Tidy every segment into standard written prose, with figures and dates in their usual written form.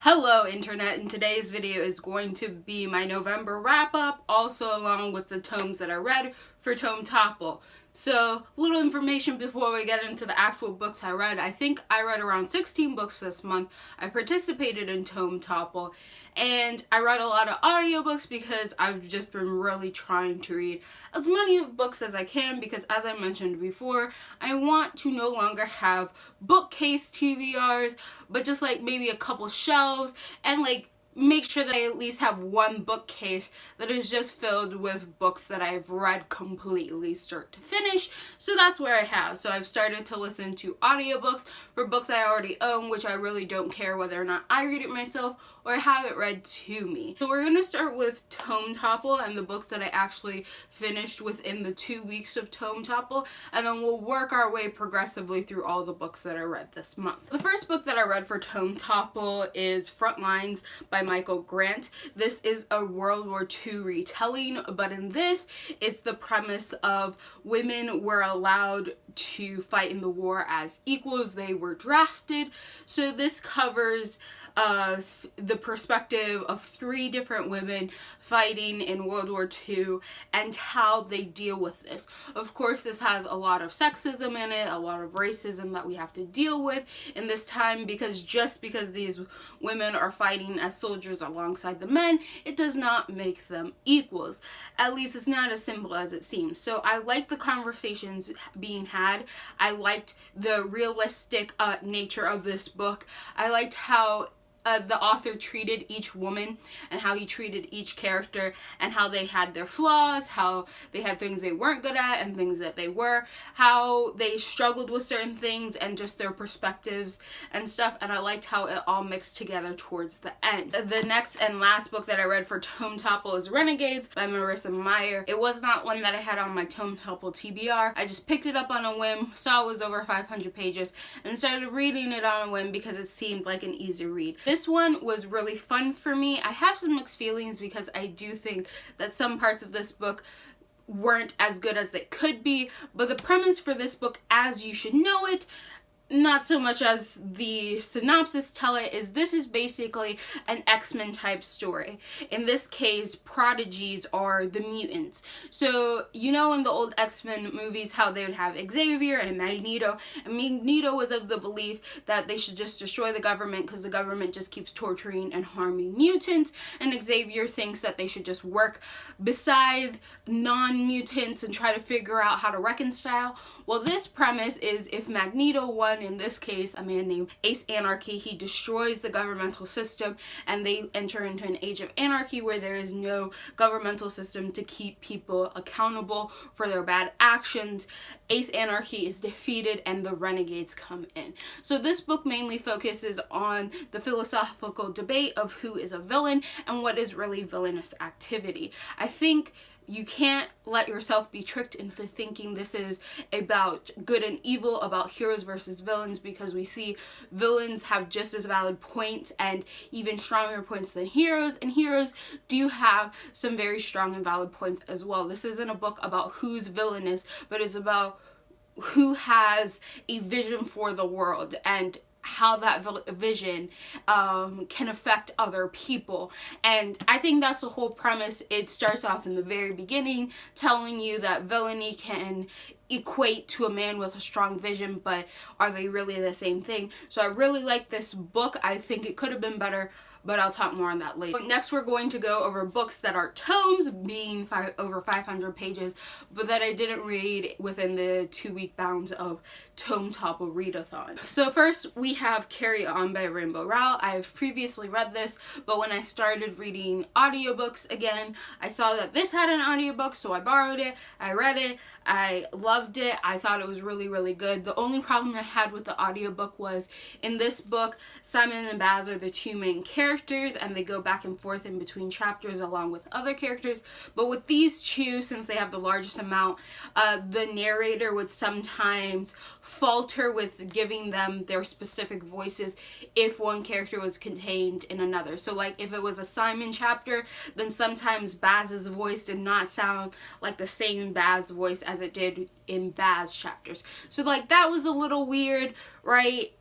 Hello Internet, and today's video is going to be my November wrap-up, also along with the tomes that I read for Tome Topple. So, little information before we get into the actual books I read. I think I read around 16 books this month. I participated in Tome Topple, and I read a lot of audiobooks because I've just been really trying to read as many books as I can because, as I mentioned before, I want to no longer have bookcase TBRs, but just like maybe a couple shelves and like make sure that I at least have one bookcase that is just filled with books that I've read completely start to finish. So that's where I have. So I've started to listen to audiobooks for books I already own, which I really don't care whether or not I read it myself or have it read to me. So we're going to start with Tome Topple and the books that I actually finished within the 2 weeks of Tome Topple, and then we'll work our way progressively through all the books that I read this month. The first book that I read for Tome Topple is Frontlines by Michael Grant. This is a World War II retelling, but in this, it's the premise of women were allowed to fight in the war as equals. They were drafted. So this covers the perspective of 3 different women fighting in World War II and how they deal with this. Of course, this has a lot of sexism in it, a lot of racism that we have to deal with in this time, because just because these women are fighting as soldiers alongside the men, it does not make them equals. At least it's not as simple as it seems. So I liked the conversations being had. I liked the realistic nature of this book. I liked how the author treated each woman and how he treated each character and how they had their flaws, how they had things they weren't good at and things that they were, how they struggled with certain things and just their perspectives and stuff, and I liked how it all mixed together towards the end. The next and last book that I read for Tome Topple is Renegades by Marissa Meyer. It was not one that I had on my Tome Topple TBR. I just picked it up on a whim, saw it was over 500 pages, and started reading it on a whim because it seemed like an easy read. This one was really fun for me. I have some mixed feelings because I do think that some parts of this book weren't as good as they could be, but the premise for this book, as you should know it, not so much as the synopsis tell it, is this is basically an X-Men type story. In this case, prodigies are the mutants. So, you know in the old X-Men movies how they would have Xavier and Magneto, and Magneto was of the belief that they should just destroy the government because the government just keeps torturing and harming mutants, and Xavier thinks that they should just work beside non-mutants and try to figure out how to reconcile. Well, this premise is if Magneto won, in this case a man named Ace Anarchy, he destroys the governmental system and they enter into an age of anarchy where there is no governmental system to keep people accountable for their bad actions. Ace Anarchy is defeated and the renegades come in. So this book mainly focuses on the philosophical debate of who is a villain and what is really villainous activity. I think you can't let yourself be tricked into thinking this is about good and evil, about heroes versus villains, because we see villains have just as valid points and even stronger points than heroes, and heroes do have some very strong and valid points as well. This isn't a book about who's villainous, but it's about who has a vision for the world and how that vision can affect other people. And I think that's the whole premise. It starts off in the very beginning telling you that villainy can equate to a man with a strong vision, but are they really the same thing? So I really like this book. I think it could have been better, but I'll talk more on that later. Next, we're going to go over books that are tomes, being over 500 pages, but that I didn't read within the 2-week bounds of Tome Topple Readathon. So first, we have Carry On by Rainbow Rowell. I've previously read this, but when I started reading audiobooks again, I saw that this had an audiobook, so I borrowed it, I read it, I loved it, I thought it was really, really good. The only problem I had with the audiobook was, in this book, Simon and Baz are the 2 main characters, and they go back and forth in between chapters along with other characters, but with these 2, since they have the largest amount, the narrator would sometimes falter with giving them their specific voices if one character was contained in another. So like if it was a Simon chapter, then sometimes Baz's voice did not sound like the same Baz voice as it did in Baz chapters. So like that was a little weird, right?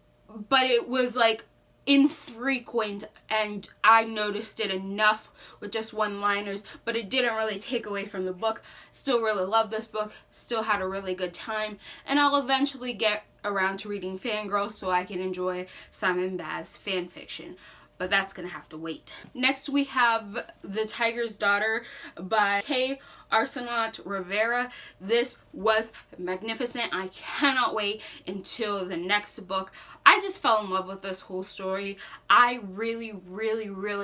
But it was like infrequent, and I noticed it enough with just one-liners, but it didn't really take away from the book. Still really love this book, still had a really good time, and I'll eventually get around to reading Fangirl so I can enjoy Simon Baz's fan fiction, but that's gonna have to wait. Next we have The Tiger's Daughter by K. Arsenault Rivera. This was magnificent. I cannot wait until the next book. I just fell in love with this whole story. I really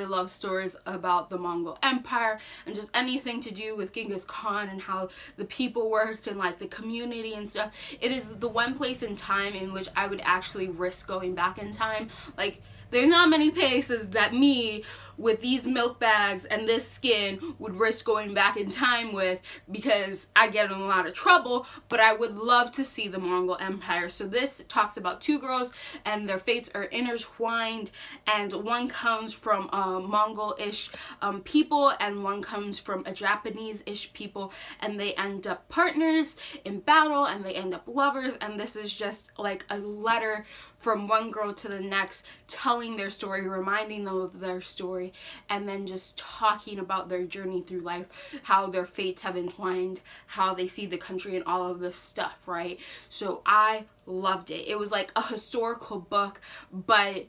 love stories about the Mongol Empire and just anything to do with Genghis Khan and how the people worked and like the community and stuff. It is the one place in time in which I would actually risk going back in time. Like, there's not many places that me, with these milk bags and this skin, would risk going back in time with, because I get in a lot of trouble, but I would love to see the Mongol Empire. So this talks about two girls and their fates are intertwined, and one comes from Mongol-ish people and one comes from a Japanese-ish people, and they end up partners in battle and they end up lovers, and this is just like a letter from one girl to the next, telling their story, reminding them of their story, and then just talking about their journey through life, how their fates have entwined, how they see the country and all of this stuff, right? So I loved it. It was like a historical book, but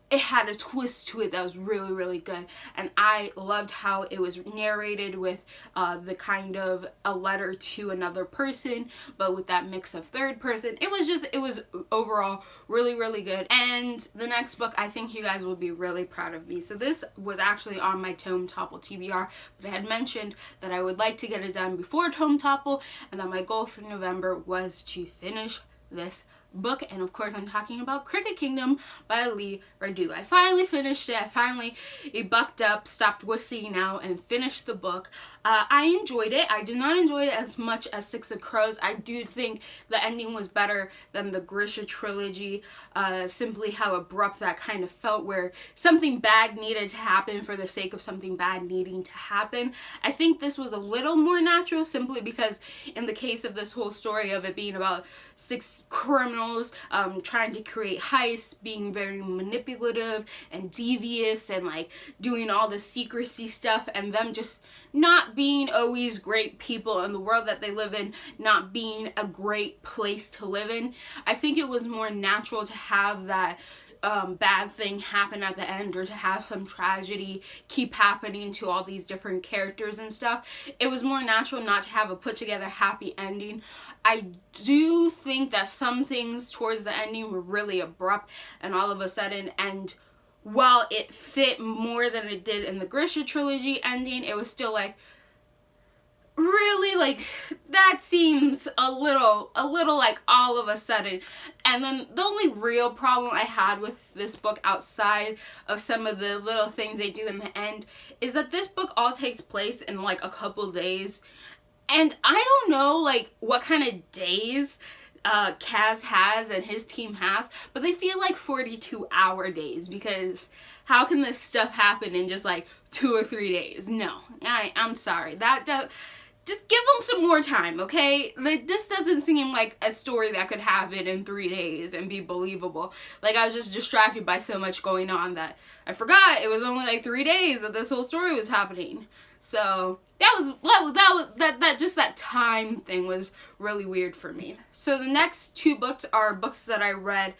it had a twist to it that was really good, and I loved how it was narrated with the kind of a letter to another person, but with that mix of third person. It was overall really good. And the next book, I think you guys will be really proud of me. So this was actually on my Tome Topple TBR, but I had mentioned that I would like to get it done before Tome Topple, and that my goal for November was to finish this book, and of course I'm talking about Crickett Kingdom by Lee Radu. I finally finished it. I finally bucked up, stopped wussing out, and finished the book. I enjoyed it. I did not enjoy it as much as Six of Crows. I do think the ending was better than the Grisha trilogy, simply how abrupt that kind of felt, where something bad needed to happen for the sake of something bad needing to happen. I think this was a little more natural, simply because in the case of this whole story of it being about 6 criminals trying to create heists, being very manipulative and devious and like doing all the secrecy stuff, and them just not being always great people, and the world that they live in not being a great place to live in. I think it was more natural to have that bad thing happen at the end, or to have some tragedy keep happening to all these different characters and stuff. It was more natural not to have a put together happy ending. I do think that some things towards the ending were really abrupt and all of a sudden, and while it fit more than it did in the Grisha trilogy ending, it was still like, really, like, that seems a little like all of a sudden. And then the only real problem I had with this book, outside of some of the little things they do in the end, is that this book all takes place in like a couple days, and I don't know like what kind of days Kaz has and his team has, but they feel like 42-hour days, because how can this stuff happen in just like 2 or 3 days? No, I'm sorry. Just give them some more time, okay? Like, this doesn't seem like a story that could happen in 3 days and be believable. Like, I was just distracted by so much going on that I forgot it was only like 3 days that this whole story was happening. So that time thing was really weird for me. So the next 2 books are books that I read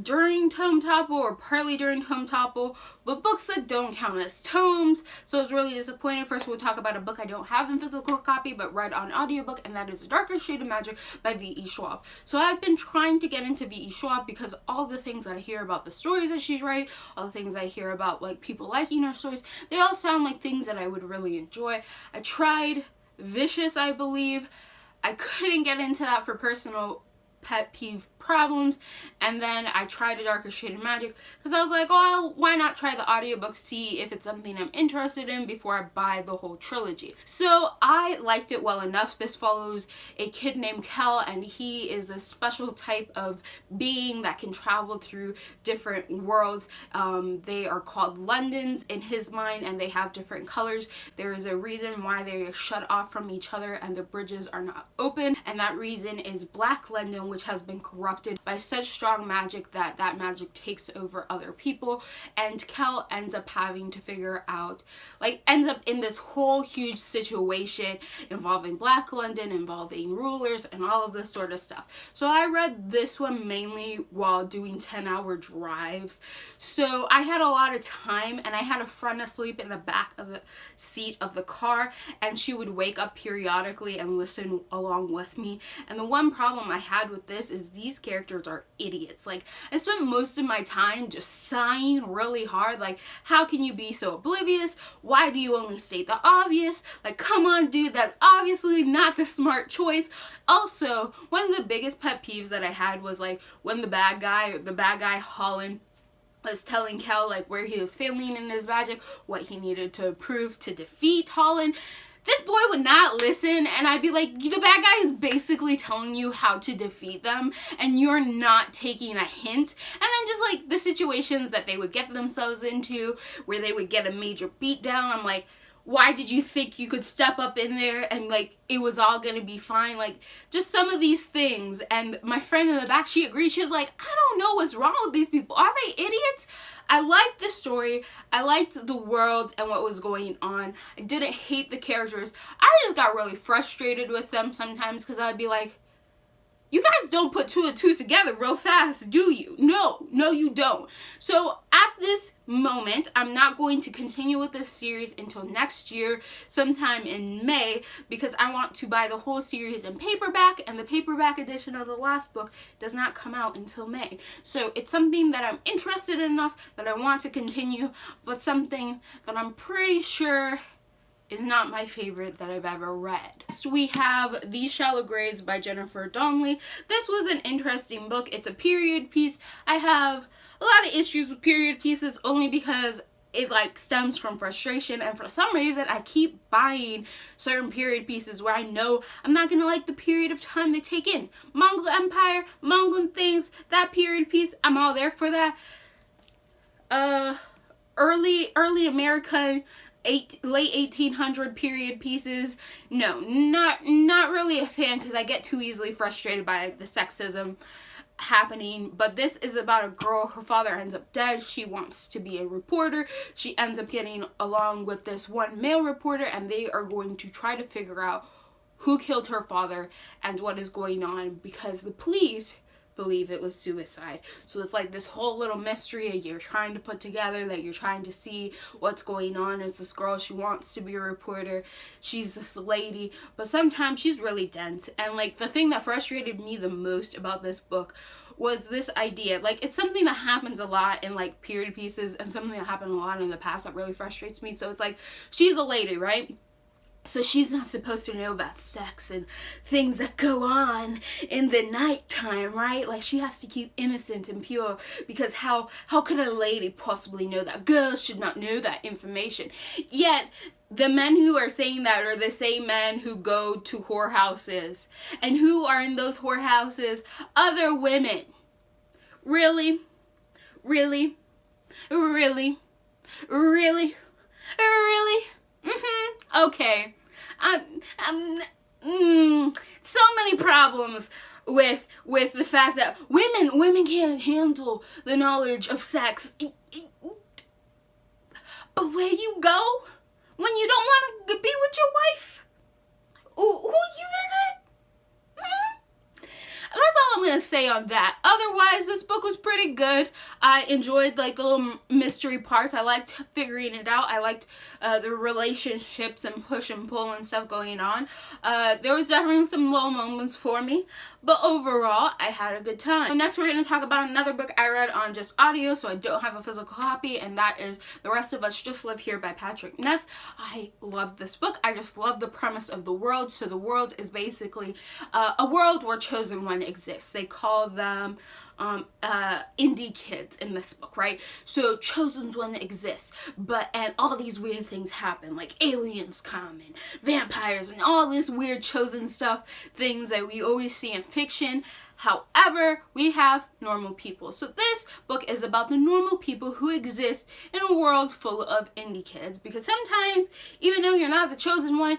during Tome Topple or partly during Tome Topple, but books that don't count as tomes, so I was really disappointed. First, we'll talk about a book I don't have in physical copy but read on audiobook, and that is The Darker Shade of Magic by V.E. Schwab. So I've been trying to get into V.E. Schwab because all the things that I hear about the stories that she's writing, all the things I hear about like people liking her stories, they all sound like things that I would really enjoy. I tried Vicious, I believe. I couldn't get into that for personal pet peeve problems, and then I tried A Darker Shade of Magic because I was like, oh, why not try the audiobook, see if it's something I'm interested in before I buy the whole trilogy. So I liked it well enough. This follows a kid named Kel, and he is a special type of being that can travel through different worlds. They are called Londons in his mind, and they have different colors. There is a reason why they are shut off from each other and the bridges are not open, and that reason is Black London, which has been corrupted corrupted by such strong magic that that magic takes over other people, and Kel ends up having to figure out, like, ends up in this whole huge situation involving Black London, involving rulers, and all of this sort of stuff. So I read this one mainly while doing 10-hour drives, so I had a lot of time, and I had a friend asleep in the back of the seat of the car, and she would wake up periodically and listen along with me. And the one problem I had with this is these characters are idiots. Like, I spent most of my time just sighing really hard, like, how can you be so oblivious? Why do you only state the obvious? Like, come on, dude, that's obviously not the smart choice. Also, one of the biggest pet peeves that I had was, like, when the bad guy Holland was telling Kel, like, where he was failing in his magic, what he needed to prove to defeat Holland. This boy would not listen, and I'd be like, the bad guy is basically telling you how to defeat them, and you're not taking a hint. And then just, like, the situations that they would get themselves into, where they would get a major beatdown, I'm like, why did you think you could step up in there and, like, it was all gonna be fine? Like, just some of these things. And my friend in the back, she agreed. She was like, I don't know what's wrong with these people. Are they idiots? I liked the story. I liked the world and what was going on. I didn't hate the characters. I just got really frustrated with them sometimes because I'd be like, you guys don't put 2 and 2 together real fast, do you? No, you don't. So at this moment, I'm not going to continue with this series until next year, sometime in May, because I want to buy the whole series in paperback, and the paperback edition of the last book does not come out until May. So it's something that I'm interested in enough that I want to continue, but something that I'm pretty sure is not my favorite that I've ever read. Next we have These Shallow Graves by Jennifer Donnelly. This was an interesting book. It's a period piece. I have a lot of issues with period pieces only because it, like, stems from frustration, and for some reason I keep buying certain period pieces where I know I'm not gonna like the period of time they take in. Mongol Empire, Mongol things, that period piece, I'm all there for that. Early America, late 1800 period pieces, no, not really a fan, because I get too easily frustrated by the sexism happening. But this is about a girl, her father ends up dead, she wants to be a reporter, she ends up getting along with this one male reporter, and they are going to try to figure out who killed her father and what is going on, because the police believe it was suicide. So it's like this whole little mystery you're trying to put together, that you're trying to see what's going on. Is this girl, she wants to be a reporter, she's this lady, but sometimes she's really dense. And, like, the thing that frustrated me the most about this book was this idea, like, it's something that happens a lot in, like, period pieces, and something that happened a lot in the past that really frustrates me. So it's like, she's a lady, right? So she's not supposed to know about sex and things that go on in the nighttime, right? Like, she has to keep innocent and pure, because how could a lady possibly know that? Girls should not know that information. Yet, the men who are saying that are the same men who go to whorehouses. And who are in those whorehouses? Other women. Really? Really? Really? Really? Really? Okay. So many problems with the fact that women can't handle the knowledge of sex. But where you go when you don't want to be with your wife? Who you visit? That's all I'm gonna say on that. Otherwise, this book was pretty good. I enjoyed, like, the little mystery parts. I liked figuring it out. I liked the relationships and push and pull and stuff going on. There was definitely some low moments for me, but overall, I had a good time. So next, we're gonna talk about another book I read on just audio, so I don't have a physical copy, and that is The Rest of Us Just Live Here by Patrick Ness. I loved this book. I just love the premise of the world. So the world is basically a world where chosen one exists. They call them indie kids in this book, right? So chosen one exists, and all these weird things happen, like aliens come and vampires and all this weird chosen stuff, things that we always see in fiction. However, we have normal people. So this book is about the normal people who exist in a world full of indie kids, because sometimes, even though you're not the chosen one,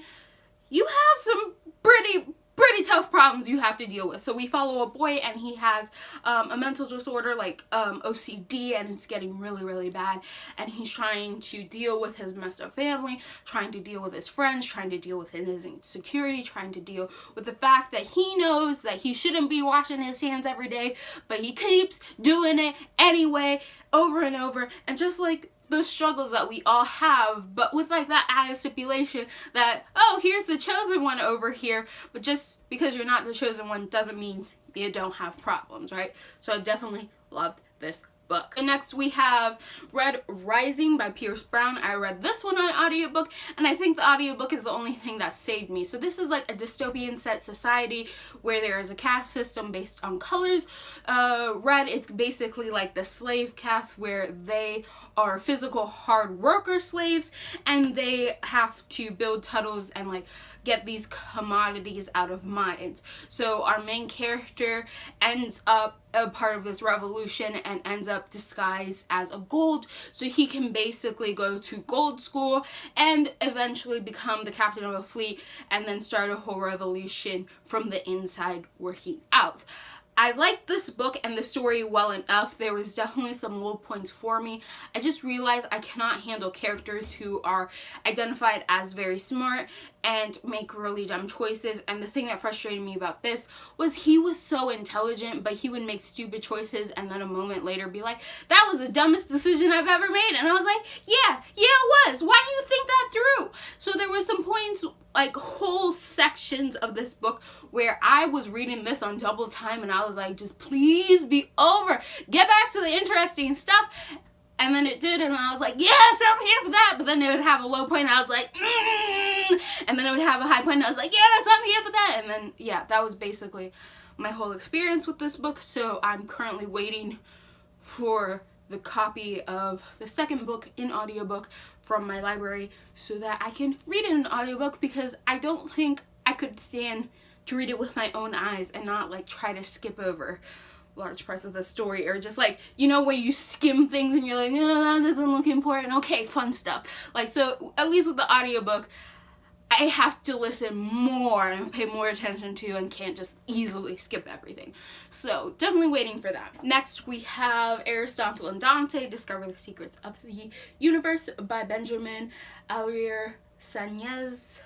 you have some pretty pretty tough problems you have to deal with. So we follow a boy, and he has a mental disorder like OCD, and it's getting really, really bad. And he's trying to deal with his messed up family, trying to deal with his friends, trying to deal with his insecurity, trying to deal with the fact that he knows that he shouldn't be washing his hands every day, but he keeps doing it anyway, over and over. And just like those struggles that we all have, but with like that added stipulation that, oh, here's the chosen one over here, but just because you're not the chosen one doesn't mean you don't have problems, right? So I definitely loved this book. And next we have Red Rising by Pierce Brown. I read this one on audiobook, and I think the audiobook is the only thing that saved me. So this is like a dystopian set society where there is a caste system based on colors. Red is basically like the slave caste, where they are physical hard worker slaves, and they have to build tunnels and like get these commodities out of mines. So our main character ends up a part of this revolution and ends up disguised as a gold, so he can basically go to gold school and eventually become the captain of a fleet, and then start a whole revolution from the inside working out. I liked this book and the story well enough. There was definitely some low points for me. I just realized I cannot handle characters who are identified as very smart and make really dumb choices. And the thing that frustrated me about this was he was so intelligent, but he would make stupid choices and then a moment later be like, that was the dumbest decision I've ever made. And I was like, yeah, it was. Why do you think that through? So there was some points, like whole sections of this book where I was reading this on double time, and I was like, just please be over. Get back to the interesting stuff. And then it did, and I was like, yes, I'm here for that. But then it would have a low point, and I was like, and then it would have a high point, and I was like, yes, I'm here for that. And then, yeah, that was basically my whole experience with this book. So I'm currently waiting for the copy of the second book in audiobook from my library so that I can read it in audiobook, because I don't think I could stand to read it with my own eyes and not like try to skip over large parts of the story, or just like, you know, where you skim things and you're like, oh, that doesn't look important. Okay, fun stuff. Like, so at least with the audiobook, I have to listen more and pay more attention to, and can't just easily skip everything. So definitely waiting for that. Next we have Aristotle and Dante, Discover the Secrets of the Universe by Benjamin Alrier Sandiaz.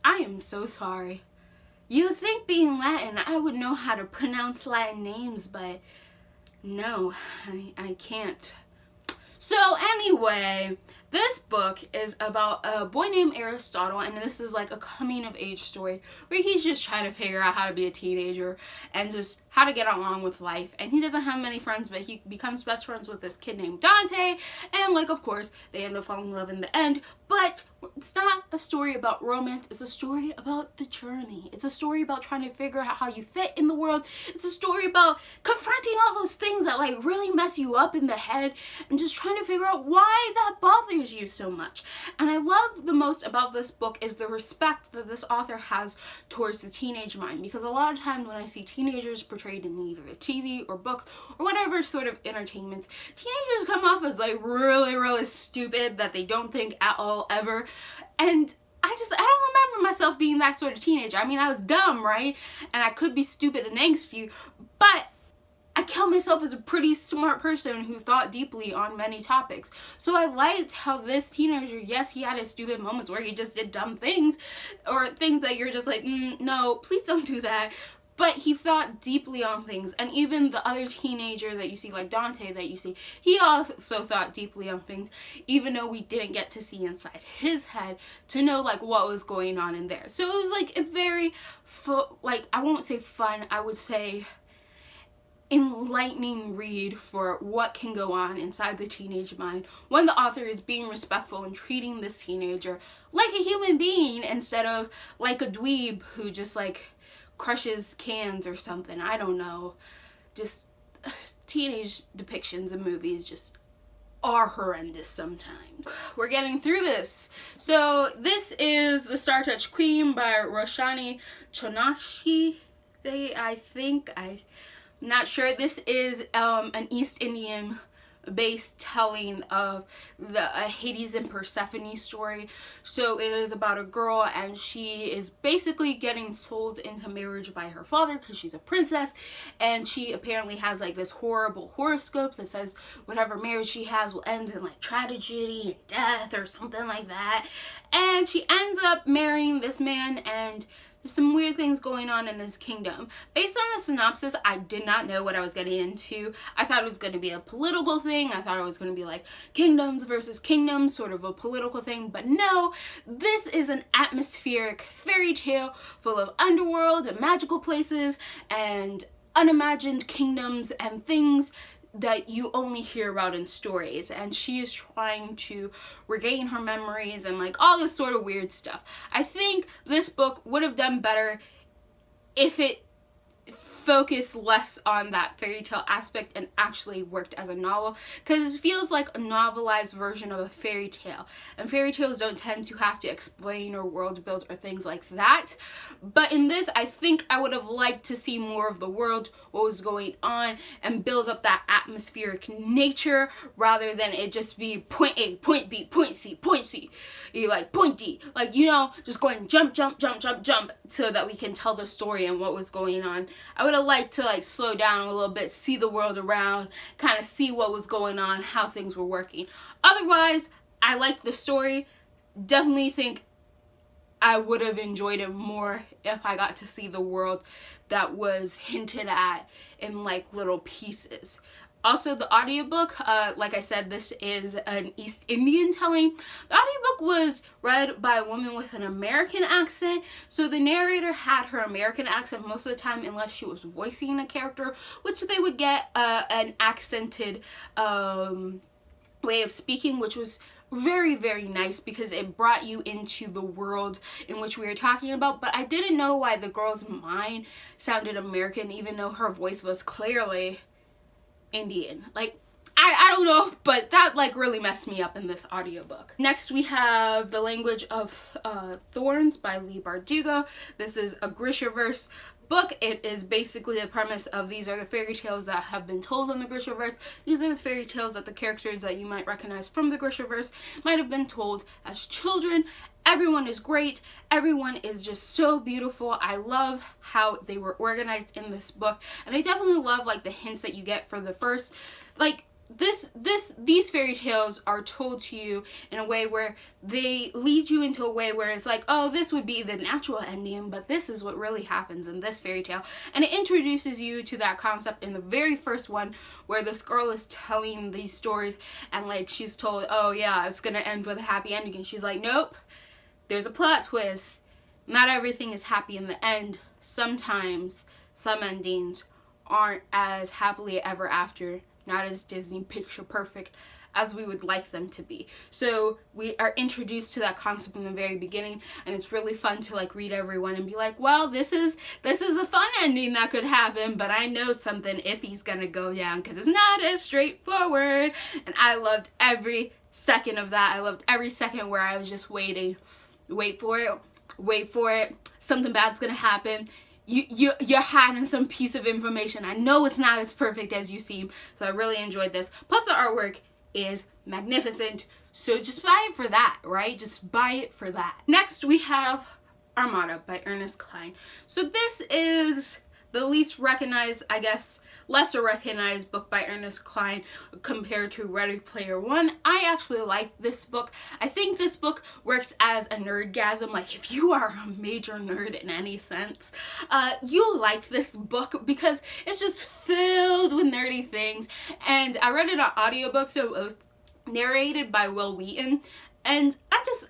I am so sorry. You would think being Latin I would know how to pronounce Latin names, but no, I can't. So anyway, this book is about a boy named Aristotle, and this is like a coming of age story where he's just trying to figure out how to be a teenager and just how to get along with life. And he doesn't have many friends, but he becomes best friends with this kid named Dante, and like, of course, they end up falling in love in the end. But it's not a story about romance, it's a story about the journey. It's a story about trying to figure out how you fit in the world. It's a story about confronting all those things that like really mess you up in the head, and just trying to figure out why that bothers you so much. And I love the most about this book is the respect that this author has towards the teenage mind, because a lot of times when I see teenagers portrayed in either TV or books or whatever sort of entertainment, teenagers come off as like really, really stupid, that they don't think at all ever. And I don't remember myself being that sort of teenager. I mean, I was dumb, right? And I could be stupid and angsty, but I count myself as a pretty smart person who thought deeply on many topics. So I liked how this teenager, yes, he had his stupid moments where he just did dumb things, or things that you're just like, no, please don't do that. But he thought deeply on things. And even the other teenager that you see, like Dante that you see, he also thought deeply on things, even though we didn't get to see inside his head to know like what was going on in there. So it was like a very, like, I won't say fun, I would say enlightening read for what can go on inside the teenage mind when the author is being respectful and treating this teenager like a human being instead of like a dweeb who just like crushes cans or something. I don't know. Just teenage depictions in movies just are horrendous sometimes. We're getting through this. So this is The Star-Touched Queen by Roshani Chonashi. I'm not sure. This is an East Indian based telling of the Hades and Persephone story. So it is about a girl, and she is basically getting sold into marriage by her father because she's a princess, and she apparently has like this horrible horoscope that says whatever marriage she has will end in like tragedy and death or something like that. And she ends up marrying this man, and there's some weird things going on in his kingdom. Based on the synopsis, I did not know what I was getting into. I thought it was going to be a political thing. I thought it was going to be like kingdoms versus kingdoms, sort of a political thing. But no, this is an atmospheric fairy tale full of underworld and magical places and unimagined kingdoms and things that you only hear about in stories. And she is trying to regain her memories and like all this sort of weird stuff. I think this book would have done better if it focused less on that fairy tale aspect and actually worked as a novel, because it feels like a novelized version of a fairy tale, and fairy tales don't tend to have to explain or world build or things like that. But in this, I think I would have liked to see more of the world, what was going on, and build up that atmospheric nature rather than it just be point A, point B, point C, point C. You like point D, like, you know, just going jump, jump, jump, jump, jump, so that we can tell the story and what was going on. I would have liked to like slow down a little bit, see the world around, kind of see what was going on, how things were working. Otherwise, I liked the story. Definitely think I would have enjoyed it more if I got to see the world that was hinted at in like little pieces. Also, the audiobook, like I said, this is an East Indian telling. The audiobook was read by a woman with an American accent, so the narrator had her American accent most of the time unless she was voicing a character, which they would get an accented way of speaking, which was very, very nice because it brought you into the world in which we were talking about. But I didn't know why the girl's mind sounded American even though her voice was clearly Indian. Like, I don't know, but that like really messed me up in this audiobook. Next we have The Language of Thorns by Leigh Bardugo. This is a Grishaverse book. It is basically the premise of these are the fairy tales that have been told in the Grishaverse. These are the fairy tales that the characters that you might recognize from the Grishaverse might have been told as children. Everyone is great. Everyone is just so beautiful. I love how they were organized in this book, and I definitely love like the hints that you get for the first, like these fairy tales are told to you in a way where they lead you into a way where it's like, oh, this would be the natural ending, but this is what really happens in this fairy tale. And it introduces you to that concept in the very first one where this girl is telling these stories and like she's told, oh yeah, it's gonna end with a happy ending, and she's like, nope, there's a plot twist. Not everything is happy in the end. Sometimes some endings aren't as happily ever after, not as Disney picture perfect as we would like them to be. So we are introduced to that concept in the very beginning, and it's really fun to like read everyone and be like, well, this is a fun ending that could happen, but I know something iffy's gonna go down because it's not as straightforward. And I loved every second of that. I loved every second where I was just waiting. Wait for it, something bad's gonna happen. You're hiding some piece of information. I know it's not as perfect as you seem, so I really enjoyed this. Plus the artwork is magnificent, so just buy it for that, right? Just buy it for that. Next we have Armada by Ernest Cline. So this is the least recognized, I guess, lesser recognized book by Ernest Cline compared to Ready Player One. I actually like this book. I think this book works as a nerdgasm. Like, if you are a major nerd in any sense, you'll like this book because it's just filled with nerdy things. And I read it on audiobook, so it was narrated by Will Wheaton, and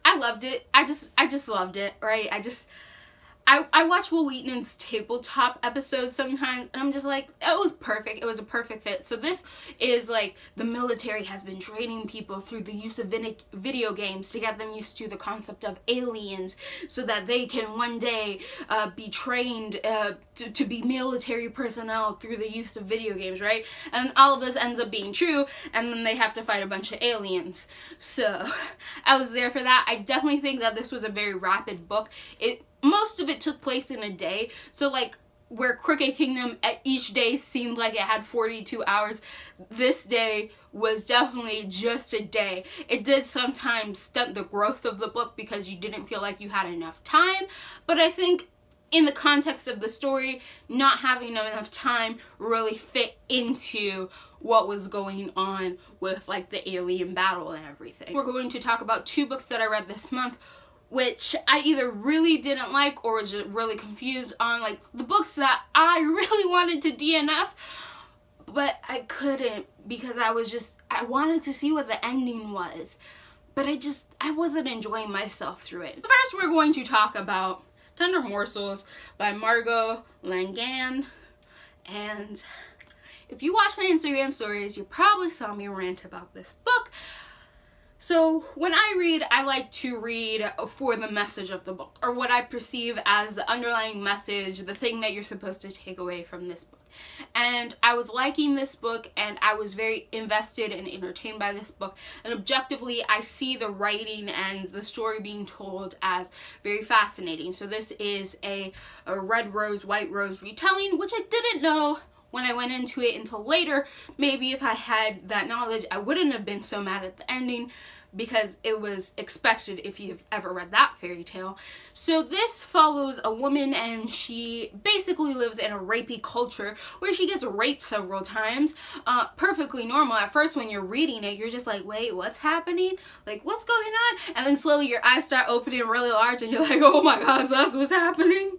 I loved it. I just loved it, right? I watch Will Wheaton's tabletop episodes sometimes, and I'm just like, it was perfect. It was a perfect fit. So this is like the military has been training people through the use of video games to get them used to the concept of aliens so that they can one day be trained to be military personnel through the use of video games, right? And all of this ends up being true, and then they have to fight a bunch of aliens. So I was there for that. I definitely think that this was a very rapid book. Most of it took place in a day, so like where Crickett Kingdom each day seemed like it had 42 hours, this day was definitely just a day. It did sometimes stunt the growth of the book because you didn't feel like you had enough time, but I think in the context of the story, not having enough time really fit into what was going on with like the alien battle and everything. We're going to talk about 2 books that I read this month, which I either really didn't like or was just really confused on, like the books that I really wanted to DNF, but I couldn't because I wanted to see what the ending was, but I wasn't enjoying myself through it. First, we're going to talk about Tender Morsels by Margot Langan, and if you watch my Instagram stories, you probably saw me rant about this book. So when I read, I like to read for the message of the book, or what I perceive as the underlying message, the thing that you're supposed to take away from this book. And I was liking this book, and I was very invested and entertained by this book. And objectively, I see the writing and the story being told as very fascinating. So this is a red rose, white rose retelling, which I didn't know when I went into it until later. Maybe if I had that knowledge, I wouldn't have been so mad at the ending, because it was expected if you've ever read that fairy tale. So this follows a woman, and she basically lives in a rapey culture where she gets raped several times. Perfectly normal. At first when you're reading it, you're just like, wait, what's happening? Like, what's going on? And then slowly your eyes start opening really large and you're like, oh my gosh, that's what's happening.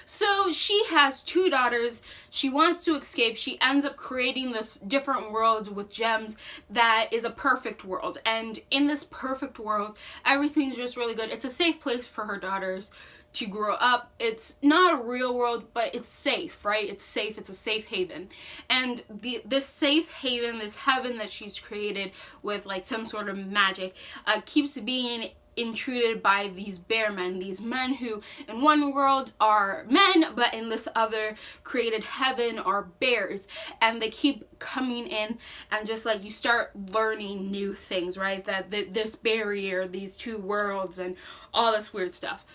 So she has 2 daughters. She wants to escape. She ends up creating this different world with gems that is a perfect world. And in this perfect world, everything's just really good. It's a safe place for her daughters to grow up. It's not a real world, but it's safe, right? It's safe. It's a safe haven. And this safe haven, this heaven that she's created with like some sort of magic, keeps being intruded by these bear men, these men who in one world are men, but in this other created heaven are bears, and they keep coming in, and just like you start learning new things, right? That this barrier, these 2 worlds, and all this weird stuff.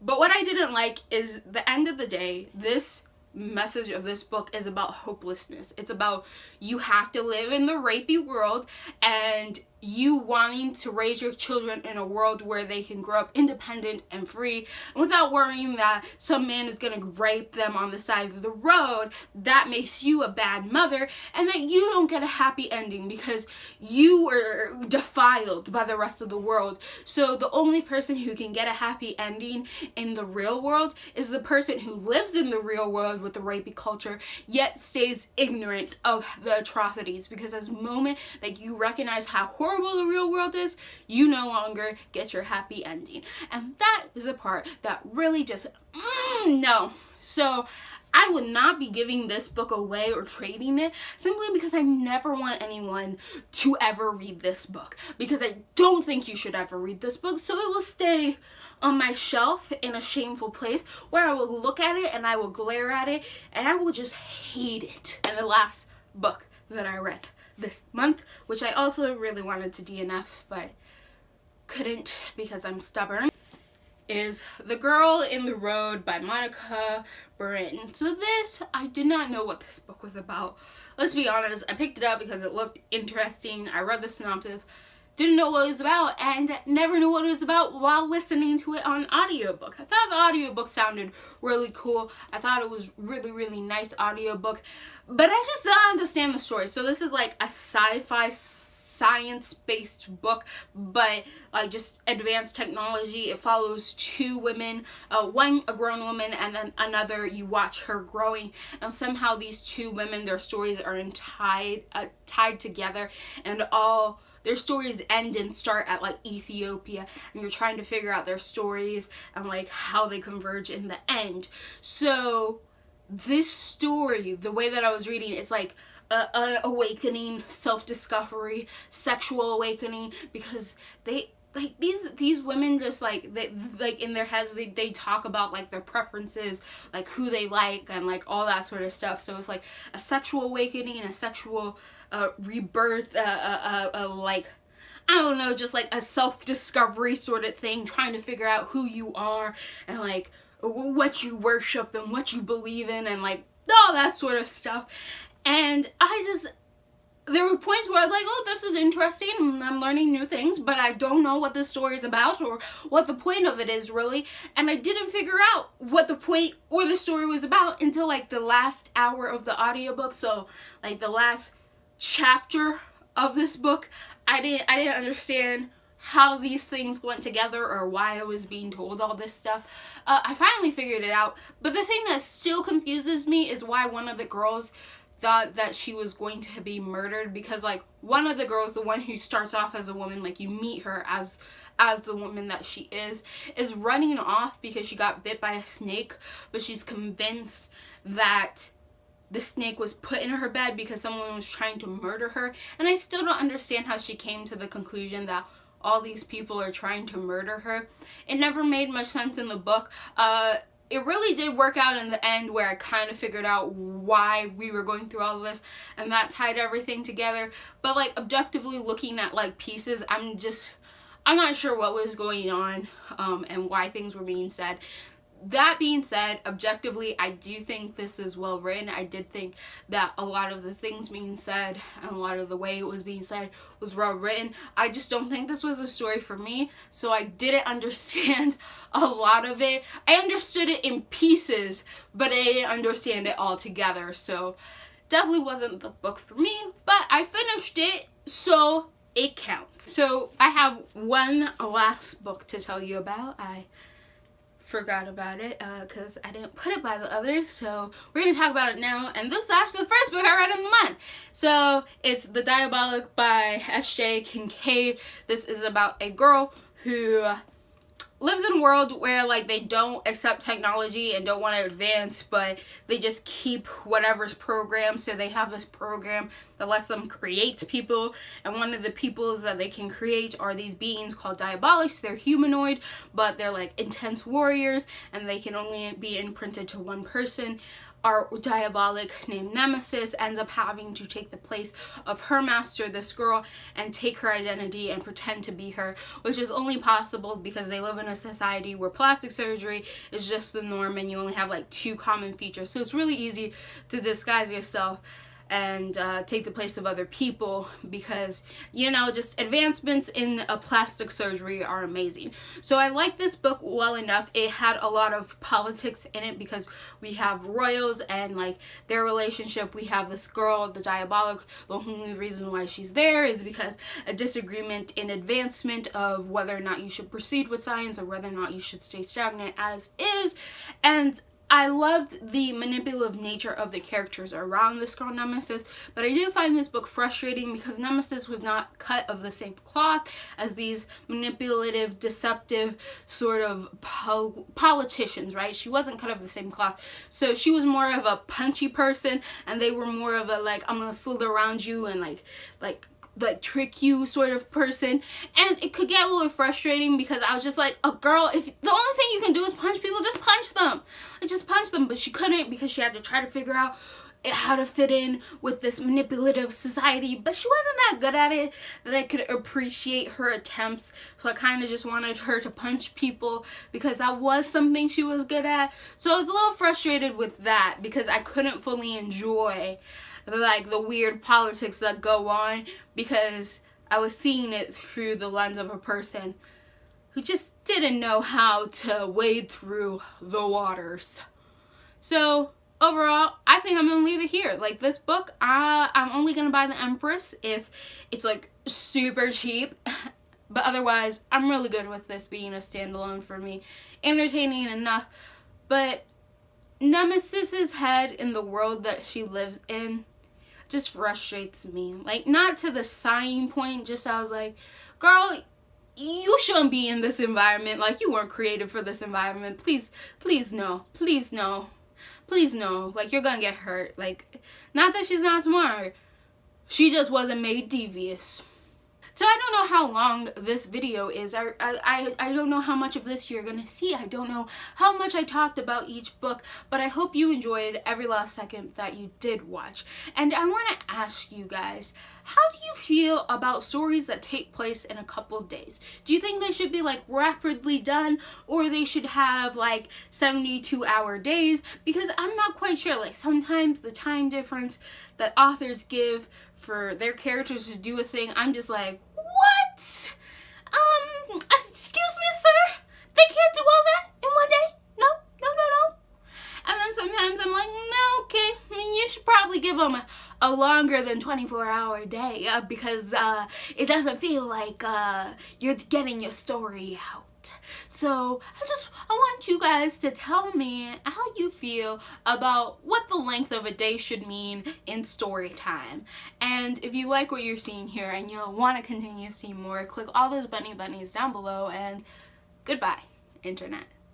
But what I didn't like is the end of the day, this message of this book is about hopelessness. It's about you have to live in the rapey world, and you wanting to raise your children in a world where they can grow up independent and free without worrying that some man is going to rape them on the side of the road. That makes you a bad mother, and that you don't get a happy ending because you were defiled by the rest of the world. So the only person who can get a happy ending in the real world is the person who lives in the real world with the rapey culture, yet stays ignorant of the atrocities, because as the moment that you recognize how horrible the real world is, you no longer get your happy ending. And that is a part that really just no. So I would not be giving this book away or trading it, simply because I never want anyone to ever read this book, because I don't think you should ever read this book. So it will stay on my shelf in a shameful place where I will look at it and I will glare at it and I will just hate it. And the last book that I read this month, which I also really wanted to DNF but couldn't because I'm stubborn, is The Girl in the Road by Monica Brin. So this, I did not know what this book was about. Let's be honest, I picked it up because it looked interesting. I read the synopsis, didn't know what it was about, and never knew what it was about while listening to it on audiobook. I thought the audiobook sounded really cool. I thought it was really nice audiobook, but I just don't understand the story. So this is like a sci-fi science-based book, but like just advanced technology. It follows 2 women, one a grown woman and then another you watch her growing, and somehow these 2 women, their stories are tied together, and all their stories end and start at like Ethiopia, and you're trying to figure out their stories and like how they converge in the end. So this story, the way that I was reading, it's like an awakening, self-discovery, sexual awakening, because they like these women just like they like in their heads they talk about like their preferences, like who they like and like all that sort of stuff. So it's like a sexual awakening and a sexual rebirth, like I don't know, just like a self-discovery sort of thing, trying to figure out who you are and like what you worship and what you believe in and like all that sort of stuff. And there were points where I was like, oh, this is interesting, I'm learning new things, but I don't know what this story is about or what the point of it is really. And I didn't figure out what the point or the story was about until like the last hour of the audiobook. So like the last chapter of this book, I didn't understand how these things went together or why I was being told all this stuff. I finally figured it out, but the thing that still confuses me is why one of the girls thought that she was going to be murdered, because like one of the girls, the one who starts off as a woman, like you meet her as the woman that she is running off because she got bit by a snake, but she's convinced that the snake was put in her bed because someone was trying to murder her. And I still don't understand how she came to the conclusion that all these people are trying to murder her. It never made much sense in the book. It really did work out in the end where I kind of figured out why we were going through all of this, and that tied everything together. But like objectively looking at like pieces, I'm not sure what was going on and why things were being said. That being said, objectively, I do think this is well written. I did think that a lot of the things being said and a lot of the way it was being said was well written. I just don't think this was a story for me, so I didn't understand a lot of it. I understood it in pieces, but I didn't understand it all together, so definitely wasn't the book for me, but I finished it, so it counts. So I have one last book to tell you about. I forgot about it because I didn't put it by the others, so we're going to talk about it now. And this is actually the first book I read in the month. So it's The Diabolique by S.J. Kincaid. This is about a girl who lives in a world where like they don't accept technology and don't want to advance, but they just keep whatever's programmed. So they have this program that lets them create people, and one of the peoples that they can create are these beings called Diaboliques. They're humanoid, but they're like intense warriors, and they can only be imprinted to one person. Our Diabolique named Nemesis ends up having to take the place of her master, this girl, and take her identity and pretend to be her, which is only possible because they live in a society where plastic surgery is just the norm and you only have like 2 common features. So it's really easy to disguise yourself and take the place of other people because, you know, just advancements in a plastic surgery are amazing. So I like this book well enough. It had a lot of politics in it because we have royals and like their relationship. We have this girl, the Diabolique. The only reason why she's there is because a disagreement in advancement of whether or not you should proceed with science or whether or not you should stay stagnant as is. And I loved the manipulative nature of the characters around this girl Nemesis, but I do find this book frustrating because Nemesis was not cut of the same cloth as these manipulative, deceptive sort of politicians, right? She wasn't cut of the same cloth. So she was more of a punchy person, and they were more of a like, I'm gonna slither around you and like trick you sort of person. And it could get a little frustrating because I was just like, oh girl, if the only thing you can do is punch people, just punch them. Like, just punch them. But she couldn't because she had to try to figure out how to fit in with this manipulative society, but she wasn't that good at it that I could appreciate her attempts. So I kind of just wanted her to punch people because that was something she was good at. So I was a little frustrated with that because I couldn't fully enjoy like the weird politics that go on because I was seeing it through the lens of a person who just didn't know how to wade through the waters. So overall, I think I'm gonna leave it here. Like, this book, I'm only gonna buy the Empress if it's like super cheap, but otherwise I'm really good with this being a standalone for me. Entertaining enough, but Nemesis's head in the world that she lives in just frustrates me. Like, not to the sighing point, just I was like, girl, you shouldn't be in this environment. Like, you weren't created for this environment. Please no. Please no. Please no. Like, you're gonna get hurt. Like, not that she's not smart. She just wasn't made devious. So I don't know how long this video is. I don't know how much of this you're gonna see. I don't know how much I talked about each book, but I hope you enjoyed every last second that you did watch. And I want to ask you guys, how do you feel about stories that take place in a couple of days? Do you think they should be like rapidly done, or they should have like 72-hour days? Because I'm not quite sure. Like sometimes the time difference that authors give for their characters to do a thing, I'm just like, what? Excuse me, sir? They can't do all that in one day? No. And then sometimes I'm like, no, okay, I mean, you should probably give them a longer than 24-hour day because it doesn't feel like you're getting your story out. So I want you guys to tell me how you feel about what the length of a day should mean in story time. And if you like what you're seeing here and you want to continue to see more, click all those bunnies down below, and goodbye, Internet.